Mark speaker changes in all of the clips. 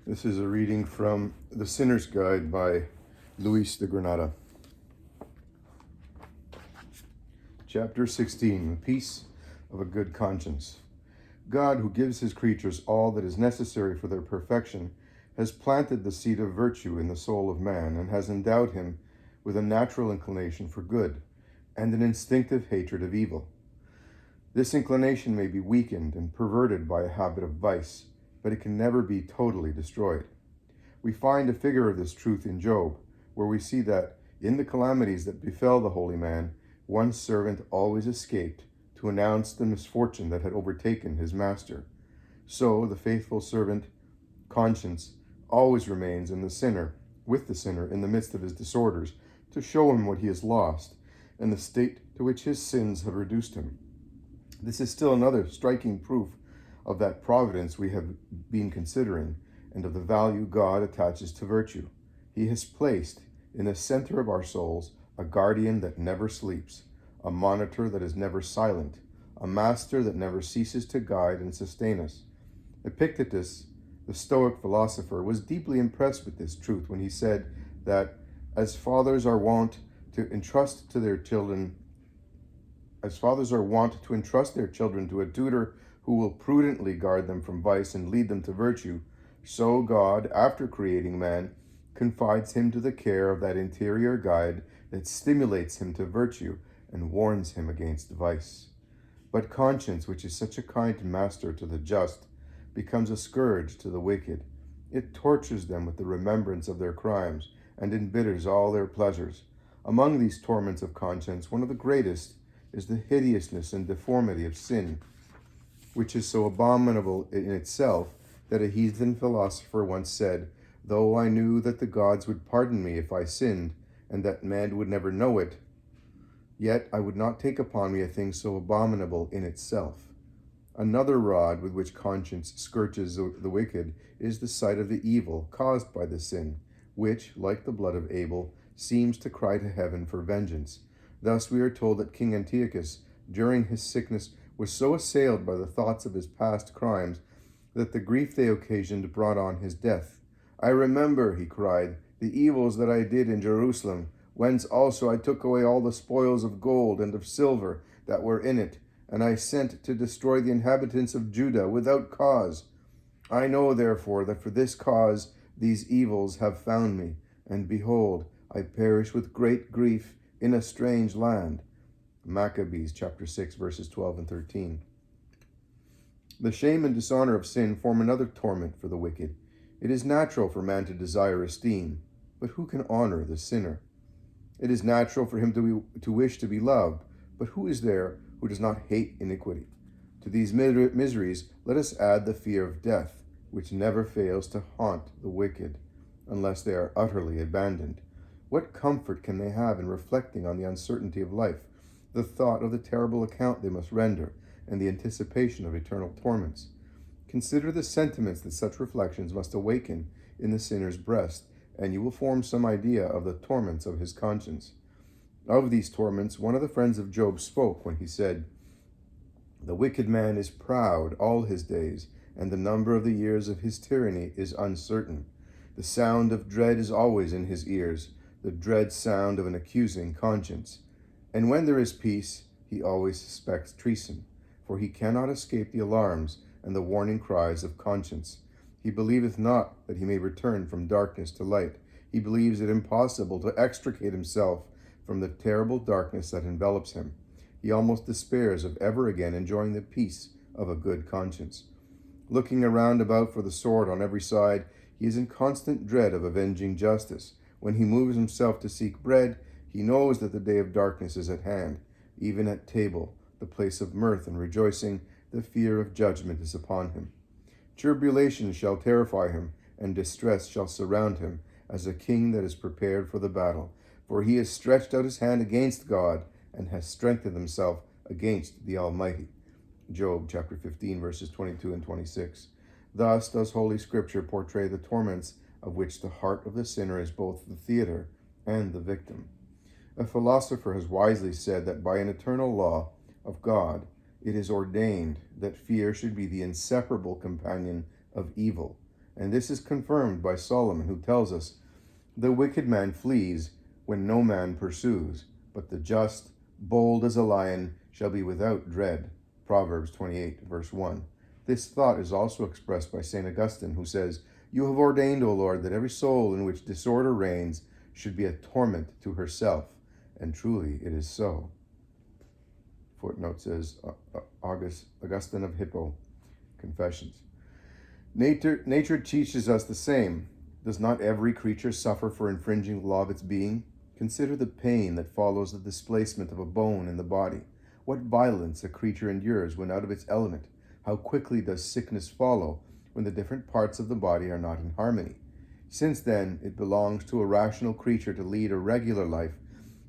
Speaker 1: This is a reading from The Sinner's Guide by Luis de Granada. Chapter 16, The Peace of a Good Conscience. God, who gives his creatures all that is necessary for their perfection, has planted the seed of virtue in the soul of man and has endowed him with a natural inclination for good and an instinctive hatred of evil. This inclination may be weakened and perverted by a habit of vice, but it can never be totally destroyed. We find a figure of this truth in Job, where we see that in the calamities that befell the holy man, one servant always escaped to announce the misfortune that had overtaken his master. So the faithful servant, conscience, always remains with the sinner in the midst of his disorders, to show him what he has lost and the state to which his sins have reduced him. This is still another striking proof of that providence we have been considering, and of the value God attaches to virtue. He has placed in the center of our souls a guardian that never sleeps, a monitor that is never silent, a master that never ceases to guide and sustain us. Epictetus, the Stoic philosopher, was deeply impressed with this truth when he said that as fathers are wont to entrust their children to a tutor who will prudently guard them from vice and lead them to virtue, so God, after creating man, confides him to the care of that interior guide that stimulates him to virtue and warns him against vice. But conscience, which is such a kind master to the just, becomes a scourge to the wicked. It tortures them with the remembrance of their crimes and embitters all their pleasures. Among these torments of conscience, one of the greatest is the hideousness and deformity of sin, which is so abominable in itself that a heathen philosopher once said, "Though I knew that the gods would pardon me if I sinned, and that man would never know it, yet I would not take upon me a thing so abominable in itself." Another rod with which conscience scourges the wicked is the sight of the evil caused by the sin, which, like the blood of Abel, seems to cry to heaven for vengeance. Thus we are told that King Antiochus, during his sickness, was so assailed by the thoughts of his past crimes that the grief they occasioned brought on his death. "I remember," he cried, "the evils that I did in Jerusalem, whence also I took away all the spoils of gold and of silver that were in it, and I sent to destroy the inhabitants of Judah without cause. I know, therefore, that for this cause these evils have found me, and behold, I perish with great grief in a strange land." Maccabees chapter 6, verses 12 and 13. The shame and dishonor of sin form another torment for the wicked. It is natural for man to desire esteem, but who can honor the sinner? It is natural for him to wish to be loved, but who is there who does not hate iniquity? To these miseries let us add the fear of death, which never fails to haunt the wicked, unless they are utterly abandoned. What comfort can they have in reflecting on the uncertainty of life, the thought of the terrible account they must render, and the anticipation of eternal torments? Consider the sentiments that such reflections must awaken in the sinner's breast, and you will form some idea of the torments of his conscience. Of these torments, one of the friends of Job spoke when he said, "The wicked man is proud all his days, and the number of the years of his tyranny is uncertain. The sound of dread is always in his ears, the dread sound of an accusing conscience. And when there is peace, he always suspects treason, for he cannot escape the alarms and the warning cries of conscience. He believeth not that he may return from darkness to light. He believes it impossible to extricate himself from the terrible darkness that envelops him. He almost despairs of ever again enjoying the peace of a good conscience. Looking around about for the sword on every side, he is in constant dread of avenging justice. When he moves himself to seek bread, he knows that the day of darkness is at hand. Even at table, the place of mirth and rejoicing, the fear of judgment is upon him. Tribulation shall terrify him, and distress shall surround him, as a king that is prepared for the battle. For he has stretched out his hand against God, and has strengthened himself against the Almighty." Job chapter 15, verses 22 and 26. Thus does Holy Scripture portray the torments of which the heart of the sinner is both the theater and the victim. A philosopher has wisely said that by an eternal law of God, it is ordained that fear should be the inseparable companion of evil, And this is confirmed by Solomon, who tells us, "The wicked man flees when no man pursues, but the just, bold as a lion, shall be without dread." Proverbs 28, verse 1. This thought is also expressed by St. Augustine, who says, "You have ordained, O Lord, that every soul in which disorder reigns should be a torment to herself." And truly it is so. Footnote says, Augustine of Hippo, Confessions. Nature teaches us the same. Does not every creature suffer for infringing the law of its being? Consider the pain that follows the displacement of a bone in the body. What violence a creature endures when out of its element. How quickly does sickness follow when the different parts of the body are not in harmony. Since then it belongs to a rational creature to lead a regular life,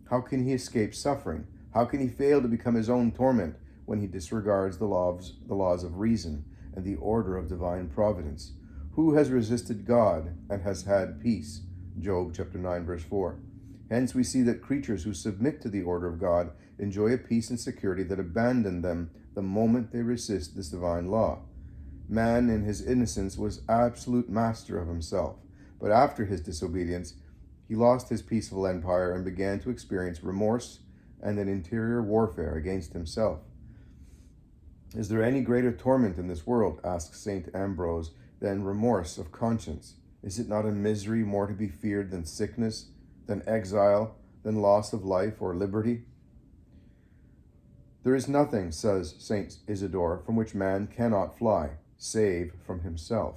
Speaker 1: how can he escape suffering? How can he fail to become his own torment when he disregards the laws of reason and the order of divine providence? Who has resisted God and has had peace? Job chapter 9, verse 4. Hence we see that creatures who submit to the order of God enjoy a peace and security that abandon them the moment they resist this divine law. Man in his innocence was absolute master of himself, but after his disobedience, he lost his peaceful empire and began to experience remorse and an interior warfare against himself. Is there any greater torment in this world, asks St. Ambrose, than remorse of conscience? Is it not a misery more to be feared than sickness, than exile, than loss of life or liberty? There is nothing, says St. Isidore, from which man cannot fly, save from himself.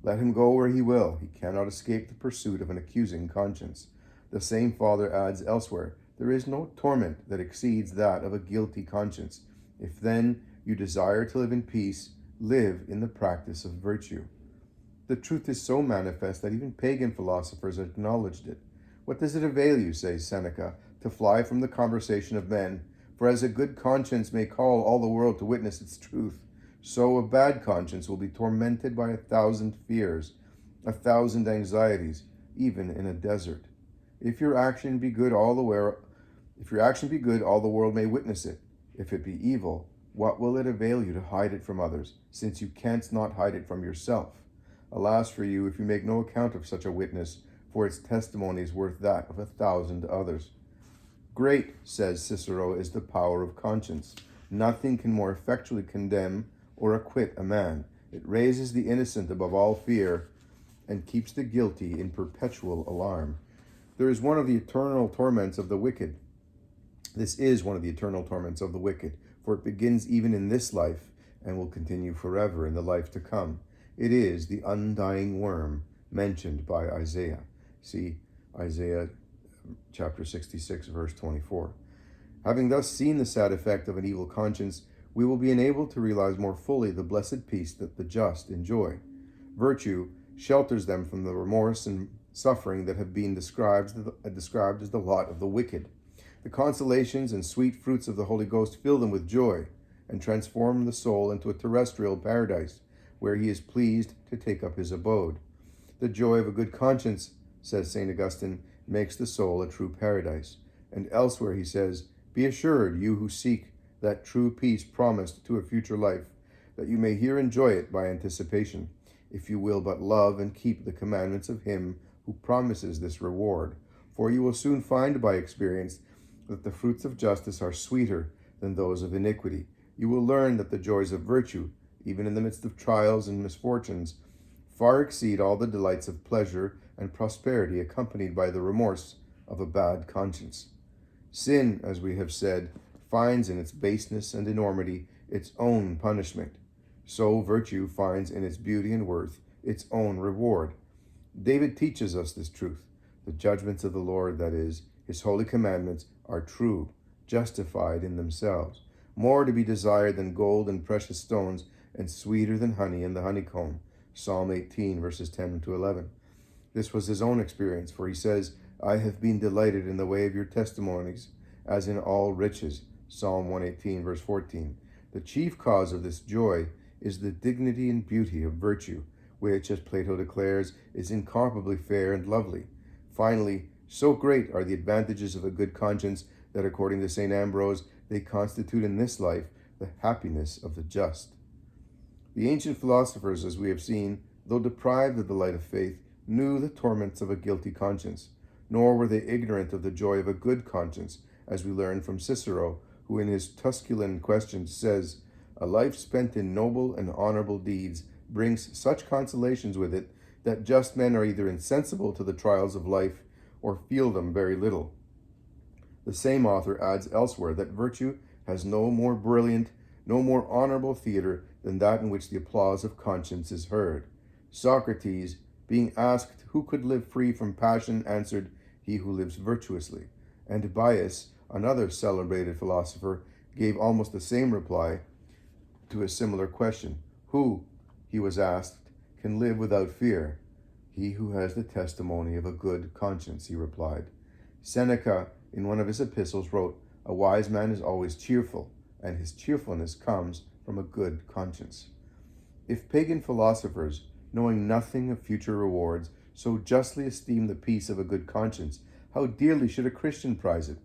Speaker 1: Let him go where he will, he cannot escape the pursuit of an accusing conscience. The same Father adds elsewhere, there is no torment that exceeds that of a guilty conscience. If then you desire to live in peace, live in the practice of virtue. The truth is so manifest that even pagan philosophers acknowledged it. What does it avail you, says Seneca, to fly from the conversation of men? For as a good conscience may call all the world to witness its truth, so a bad conscience will be tormented by 1,000 fears, 1,000 anxieties, even in a desert. If your action be good, all the world may witness it. If it be evil, what will it avail you to hide it from others, since you canst not hide it from yourself? Alas for you, if you make no account of such a witness, for its testimony is worth that of 1,000 others. Great, says Cicero, is the power of conscience. Nothing can more effectually condemn or acquit a man. It raises the innocent above all fear and keeps the guilty in perpetual alarm. There is one of the eternal torments of the wicked. This is one of the eternal torments of the wicked, for it begins even in this life and will continue forever in the life to come. It is the undying worm mentioned by Isaiah. See Isaiah chapter 66, verse 24. Having thus seen the sad effect of an evil conscience, we will be enabled to realize more fully the blessed peace that the just enjoy. Virtue shelters them from the remorse and suffering that have been described as the lot of the wicked. The consolations and sweet fruits of the Holy Ghost fill them with joy and transform the soul into a terrestrial paradise where he is pleased to take up his abode. The joy of a good conscience, says St. Augustine, makes the soul a true paradise. And elsewhere he says, "Be assured, you who seek that true peace promised to a future life, that you may here enjoy it by anticipation, if you will but love and keep the commandments of him who promises this reward. For you will soon find by experience that the fruits of justice are sweeter than those of iniquity. You will learn that the joys of virtue, even in the midst of trials and misfortunes, far exceed all the delights of pleasure and prosperity accompanied by the remorse of a bad conscience. Sin, as we have said, finds in its baseness and enormity its own punishment. So virtue finds in its beauty and worth its own reward. David teaches us this truth. The judgments of the Lord, that is, his holy commandments, are true, justified in themselves, more to be desired than gold and precious stones, and sweeter than honey and the honeycomb. Psalm 18, verses 10 to 11. This was his own experience, for he says, "I have been delighted in the way of your testimonies, as in all riches." Psalm 118, verse 14. The chief cause of this joy is the dignity and beauty of virtue, which, as Plato declares, is incomparably fair and lovely. Finally, so great are the advantages of a good conscience that, according to St. Ambrose, they constitute in this life the happiness of the just. The ancient philosophers, as we have seen, though deprived of the light of faith, knew the torments of a guilty conscience, nor were they ignorant of the joy of a good conscience, as we learn from Cicero, who in his Tusculan Questions says, "A life spent in noble and honorable deeds brings such consolations with it that just men are either insensible to the trials of life or feel them very little." The same author adds elsewhere that virtue has no more brilliant, no more honorable theatre than that in which the applause of conscience is heard. Socrates, being asked who could live free from passion, answered, "He who lives virtuously." And Bias, another celebrated philosopher, gave almost the same reply to a similar question. Who, he was asked, can live without fear? "He who has the testimony of a good conscience," he replied. Seneca, in one of his epistles, wrote, "A wise man is always cheerful, and his cheerfulness comes from a good conscience." If pagan philosophers, knowing nothing of future rewards, so justly esteem the peace of a good conscience, how dearly should a Christian prize it?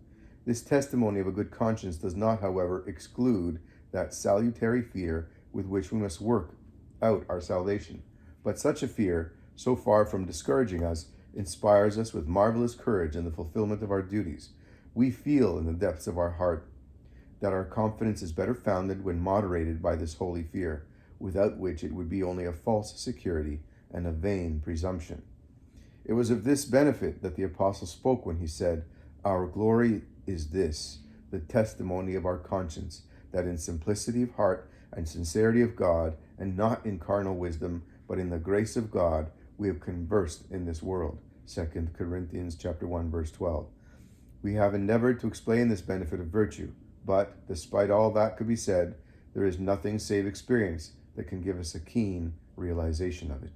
Speaker 1: This testimony of a good conscience does not, however, exclude that salutary fear with which we must work out our salvation. But such a fear, so far from discouraging us, inspires us with marvelous courage in the fulfillment of our duties. We feel in the depths of our heart that our confidence is better founded when moderated by this holy fear, without which it would be only a false security and a vain presumption. It was of this benefit that the apostle spoke when he said, "Our glory is this, the testimony of our conscience, that in simplicity of heart and sincerity of God, and not in carnal wisdom, but in the grace of God, we have conversed in this world." 2 Corinthians chapter 1, verse 12. We have endeavored to explain this benefit of virtue, but, despite all that could be said, there is nothing save experience that can give us a keen realization of it.